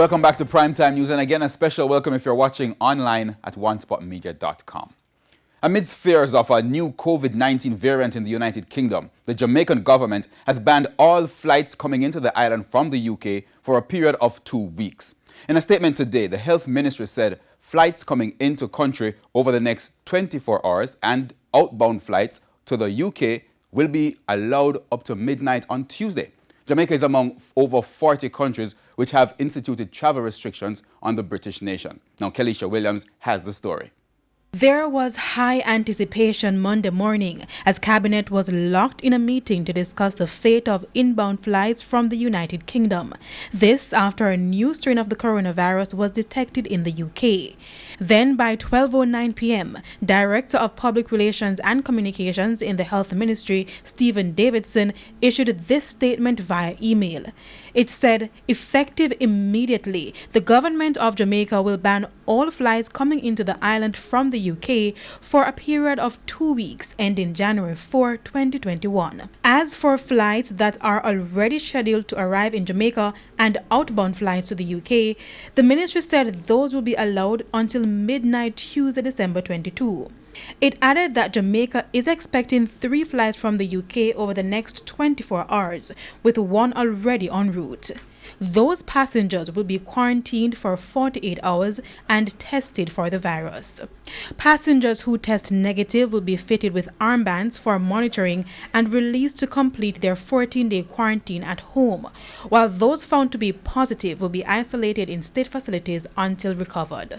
Welcome back to Primetime News, and again a special welcome if you're watching online at onespotmedia.com. Amidst fears of a new COVID-19 variant in the United Kingdom, the Jamaican government has banned all flights coming into the island from the UK for a period of 2 weeks. In a statement today, the Health Ministry said flights coming into country over the next 24 hours and outbound flights to the UK will be allowed up to midnight on Tuesday. Jamaica is among over 40 countries which have instituted travel restrictions on the British nation. Now, Kelisha Williams has the story. There was high anticipation Monday morning as Cabinet was locked in a meeting to discuss the fate of inbound flights from the United Kingdom. This after a new strain of the coronavirus was detected in the UK. Then by 12:09 p.m., Director of Public Relations and Communications in the Health Ministry, Stephen Davidson, issued this statement via email. It said, effective immediately, the government of Jamaica will ban all flights coming into the island from the UK for a period of 2 weeks ending January 4, 2021. As for flights that are already scheduled to arrive in Jamaica and outbound flights to the UK, the ministry said those will be allowed until midnight Tuesday, December 22. It added that Jamaica is expecting 3 flights from the UK over the next 24 hours, with 1 already en route. Those passengers will be quarantined for 48 hours and tested for the virus. Passengers who test negative will be fitted with armbands for monitoring and released to complete their 14-day quarantine at home, while those found to be positive will be isolated in state facilities until recovered.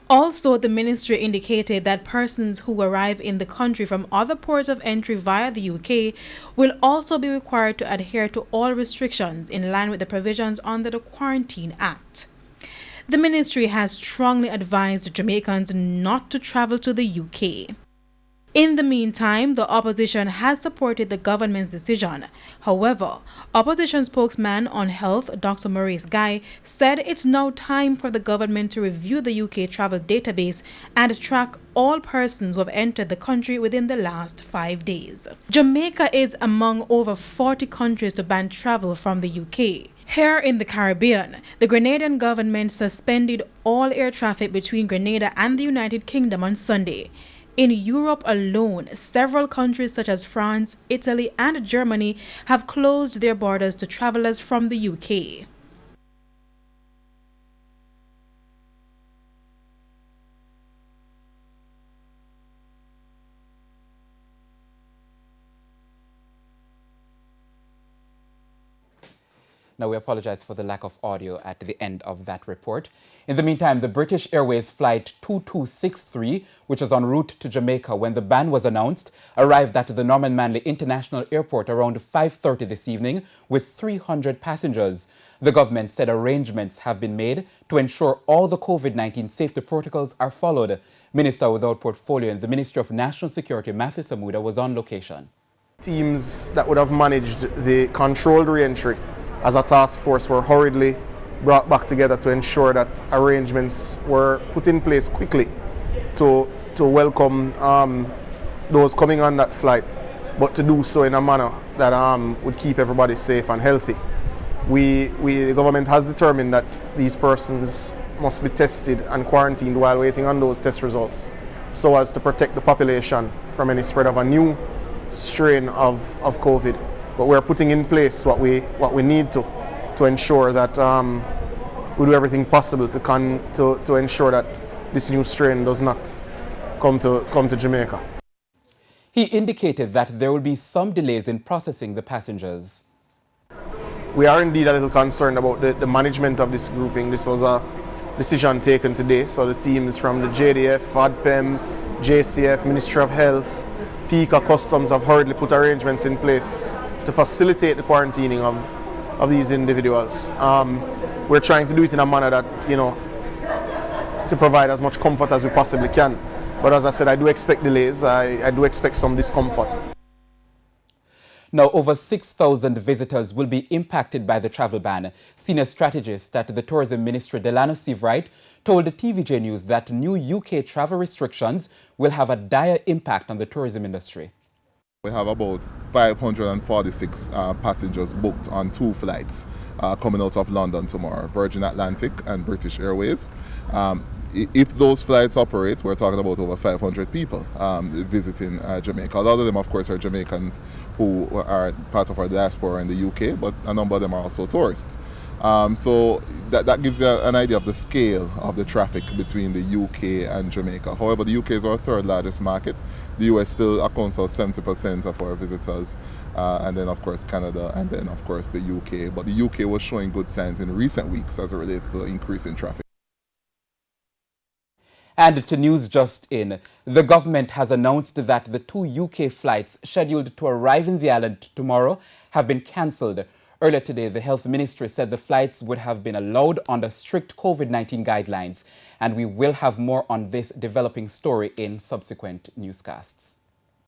Also, the ministry indicated that persons who arrive in the country from other ports of entry via the UK will also be required to adhere to all restrictions in line with the provisions under the Quarantine Act. The ministry has strongly advised Jamaicans not to travel to the UK. In the meantime, the opposition has supported the government's decision. However, opposition spokesman on health, Dr. Maurice Guy, said it's now time for the government to review the UK travel database and track all persons who have entered the country within the last 5 days. Jamaica is among over 40 countries to ban travel from the UK. Here in the Caribbean, the Grenadian government suspended all air traffic between Grenada and the United Kingdom on Sunday. In Europe alone, several countries such as France, Italy, and Germany have closed their borders to travelers from the UK. Now, we apologize for the lack of audio at the end of that report. In the meantime, the British Airways flight 2263, which was en route to Jamaica when the ban was announced, arrived at the Norman Manley International Airport around 5:30 this evening with 300 passengers. The government said arrangements have been made to ensure all the COVID-19 safety protocols are followed. Minister without portfolio in the Ministry of National Security, Matthew Samuda, was on location. Teams that would have managed the controlled re-entry as a task force were hurriedly brought back together to ensure that arrangements were put in place quickly to welcome those coming on that flight, but to do so in a manner that would keep everybody safe and healthy. The government has determined that these persons must be tested and quarantined while waiting on those test results, so as to protect the population from any spread of a new strain of COVID. But we're putting in place what we need to ensure that we do everything possible to ensure that this new strain does not come to Jamaica. He indicated that there will be some delays in processing the passengers. We are indeed a little concerned about the management of this grouping. This was a decision taken today, so the teams from the JDF, FADPEM, JCF, Ministry of Health, PICA Customs have hurriedly put arrangements in place to facilitate the quarantining of these individuals. We're trying to do it in a manner that, to provide as much comfort as we possibly can. But as I said, I do expect delays. I do expect some discomfort. Now, over 6,000 visitors will be impacted by the travel ban. Senior strategist at the Tourism Ministry, Delano Seavright, told the TVJ News that new UK travel restrictions will have a dire impact on the tourism industry. We have about 546 passengers booked on 2 flights coming out of London tomorrow, Virgin Atlantic and British Airways. If those flights operate, we're talking about over 500 people visiting Jamaica. A lot of them, of course, are Jamaicans who are part of our diaspora in the UK, but a number of them are also tourists. So that gives you an idea of the scale of the traffic between the UK and Jamaica. However, the UK is our 3rd largest market. The US still accounts for 70% of our visitors, and then of course Canada, and then of course the UK. But the UK was showing good signs in recent weeks as it relates to increase in traffic. And to news just in, the government has announced that the 2 UK flights scheduled to arrive in the island tomorrow have been cancelled. Earlier today, the Health Ministry said the flights would have been allowed under strict COVID-19 guidelines. And we will have more on this developing story in subsequent newscasts.